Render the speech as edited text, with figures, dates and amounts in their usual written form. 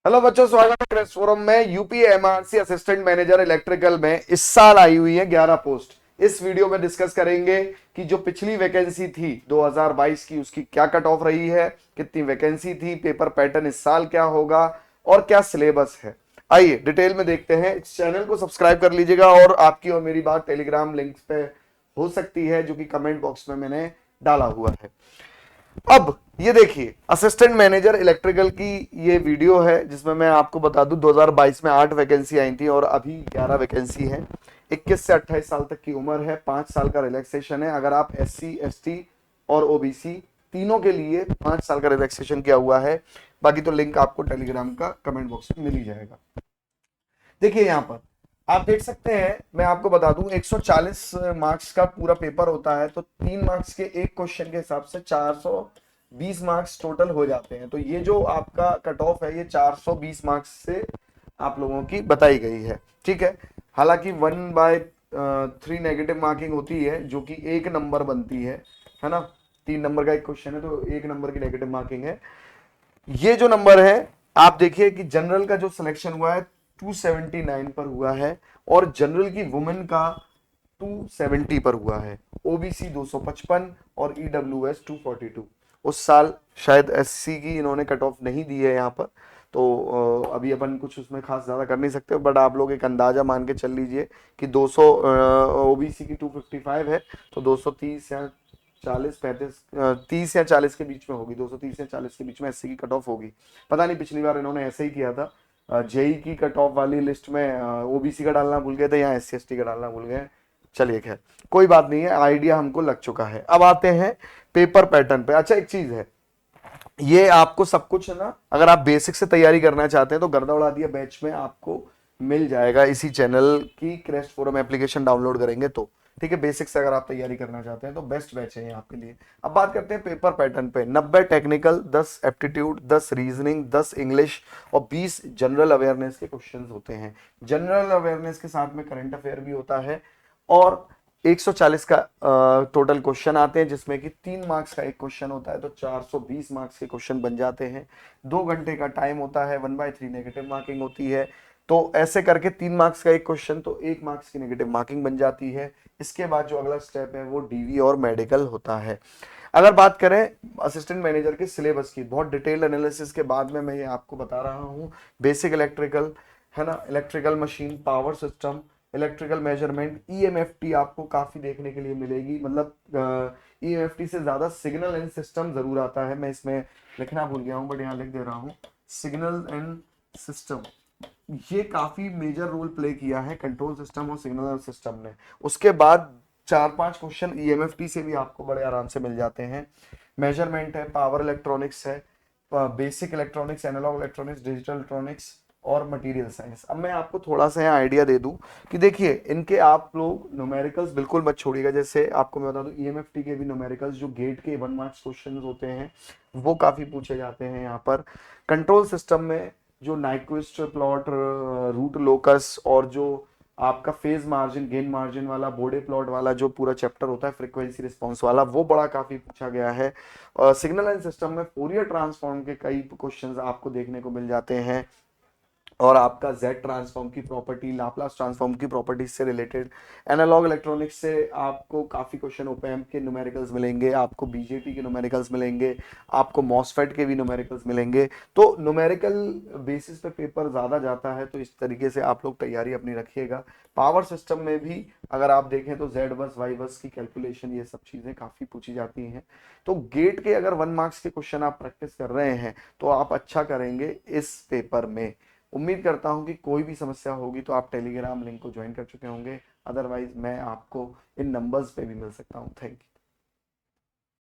Hello बच्चों, स्वागत है क्रेस्ट फोरम में। UP MRC assistant manager electrical में इस साल आई हुई है 11 पोस्ट। इस वीडियो में डिस्कस करेंगे कि जो पिछली वैकेंसी थी 2022 की, उसकी क्या कट ऑफ रही है, कितनी वैकेंसी थी, पेपर पैटर्न इस साल क्या होगा और क्या सिलेबस है। आइए डिटेल में देखते हैं। इस चैनल को सब्सक्राइब कर लीजिएगा और आपकी और मेरी बात टेलीग्राम लिंक पे हो सकती है, जो कि कमेंट बॉक्स में मैंने डाला हुआ है। अब ये देखिए, असिस्टेंट मैनेजर इलेक्ट्रिकल की ये वीडियो है, जिसमें मैं आपको बता दूं 2022 में 8 वैकेंसी आई थी और अभी 11 वैकेंसी है। 21 से 28 साल तक की उम्र है, 5 साल का रिलैक्सेशन है। अगर आप एससी, एसटी और ओबीसी तीनों के लिए 5 साल का रिलैक्सेशन किया हुआ है। बाकी तो लिंक आपको टेलीग्राम का कमेंट बॉक्स में मिल ही जाएगा। देखिए यहाँ पर आप देख सकते हैं, मैं आपको बता दूं 140 मार्क्स का पूरा पेपर होता है, तो 3 मार्क्स के एक क्वेश्चन के हिसाब से 420 मार्क्स टोटल हो जाते हैं। तो ये जो आपका कट ऑफ है, ये 420 मार्क्स से आप लोगों की बताई गई है। ठीक है, हालांकि 1/3 नेगेटिव मार्किंग होती है, जो कि 1 नंबर बनती है ना। 3 नंबर का एक क्वेश्चन है तो 1 नंबर की नेगेटिव मार्किंग है। ये जो नंबर है, आप देखिए कि जनरल का जो सिलेक्शन हुआ है 279 पर हुआ है और जनरल की वुमेन का 270 पर हुआ है। ओबीसी 255 और ईडब्ल्यूएस 242। उस साल शायद एससी की इन्होंने कट ऑफ नहीं दी है यहाँ पर, तो अभी अपन कुछ उसमें खास ज्यादा कर नहीं सकते, बट आप लोग एक अंदाजा मान के चल लीजिए कि 200 ओबीसी की 255 है, तो 230 या 40 35 30 या 40 के बीच में होगी। 230 या 40 के बीच में एससी की कट ऑफ होगी। पता नहीं, पिछली बार इन्होंने ऐसे ही किया था, जेई की कट ऑफ वाली लिस्ट में ओबीसी का डालना भूल गए थे या एससी एसटी का डालना भूल गए। चलिए खैर, कोई बात नहीं है, आइडिया हमको लग चुका है। अब आते हैं पेपर पैटर्न पे। अच्छा, एक चीज है, ये आपको सब कुछ है ना, अगर आप बेसिक से तैयारी करना चाहते हैं तो गर्दा उड़ा दिया बैच में आपको मिल जाएगा। इसी चैनल की क्रेस्ट फोरम एप्लीकेशन डाउनलोड करेंगे तो ठीक है। बेसिक से अगर आप तैयारी करना चाहते हैं तो बेस्ट बैच है ये आपके लिए। अब बात करते हैं पेपर पैटर्न पे। 90 टेक्निकल, 10 एप्टीट्यूड, 10 रीजनिंग, 10 इंग्लिश और 20 जनरल अवेयरनेस के क्वेश्चंस होते हैं। जनरल अवेयरनेस के साथ में करंट अफेयर भी होता है और 140 का टोटल क्वेश्चन आते हैं, जिसमें कि 3 मार्क्स का एक क्वेश्चन होता है, तो 420 मार्क्स के क्वेश्चन बन जाते हैं। 2 घंटे का टाइम होता है, 1/3 नेगेटिव मार्किंग होती है। तो ऐसे करके 3 मार्क्स का एक क्वेश्चन, तो 1 मार्क्स की नेगेटिव मार्किंग बन जाती है। इसके बाद जो अगला स्टेप है वो डीवी और मेडिकल होता है। अगर बात करें असिस्टेंट मैनेजर के सिलेबस की, बहुत डिटेल एनालिसिस के बाद में मैं ये आपको बता रहा हूँ। बेसिक इलेक्ट्रिकल है ना, electrical machine, power system, electrical measurement, EMFT आपको काफी देखने के लिए मिलेगी। मतलब ईएमएफटी से ज्यादा सिग्नल एंड सिस्टम जरूर आता है। मैं इसमें लिखना भूल गया हूँ, बट यहाँ लिख दे रहा हूँ, सिग्नल एंड सिस्टम। ये काफी मेजर रोल प्ले किया है कंट्रोल सिस्टम और सिग्नल सिस्टम ने। उसके बाद 4-5 क्वेश्चन ईएमएफटी से भी आपको बड़े आराम से मिल जाते हैं। मेजरमेंट है, पावर इलेक्ट्रॉनिक्स है, basic electronics, analog electronics, digital electronics और मटेरियल साइंस। अब मैं आपको थोड़ा सा यहाँ आइडिया दे दूं कि देखिए, इनके आप लोग न्यूमेरिकल्स बिल्कुल मत छोड़िएगा। जैसे आपको मैं बता दूं, ईएमएफटी के भी न्यूमेरिकल्स जो गेट के 1 मार्क्स क्वेश्चन होते हैं वो काफी पूछे जाते हैं यहाँ पर। कंट्रोल सिस्टम में जो नाइक्विस्ट प्लॉट, रूट लोकस और जो आपका फेज मार्जिन, गेन मार्जिन वाला, बोडे प्लॉट वाला जो पूरा चैप्टर होता है, फ्रीक्वेंसी रिस्पांस वाला, वो बड़ा काफी पूछा गया है। सिग्नल एंड सिस्टम में फोरियर ट्रांसफॉर्म के कई क्वेश्चंस आपको देखने को मिल जाते हैं और आपका जेड ट्रांसफॉर्म की प्रॉपर्टी, लाप्लास ट्रांसफॉर्म की प्रॉपर्टीज से रिलेटेड। एनालॉग इलेक्ट्रॉनिक्स से आपको काफी क्वेश्चन ओपैम्प के न्यूमेरिकल्स मिलेंगे, आपको बीजेटी के न्यूमेरिकल्स मिलेंगे, आपको मॉसफेट के भी न्यूमेरिकल्स मिलेंगे। तो न्यूमेरिकल बेसिस पे पेपर ज्यादा जाता है, तो इस तरीके से आप लोग तैयारी अपनी रखिएगा। पावर सिस्टम में भी अगर आप देखें तो जेड बस, वाई बस की कैलकुलेशन, ये सब चीजें काफी पूछी जाती हैं। तो गेट के अगर 1 मार्क्स के क्वेश्चन आप प्रैक्टिस कर रहे हैं तो आप अच्छा करेंगे इस पेपर में। उम्मीद करता हूं कि कोई भी समस्या होगी तो आप टेलीग्राम लिंक को ज्वाइन कर चुके होंगे, अदरवाइज मैं आपको इन नंबर्स पे भी मिल सकता हूं। Thank you.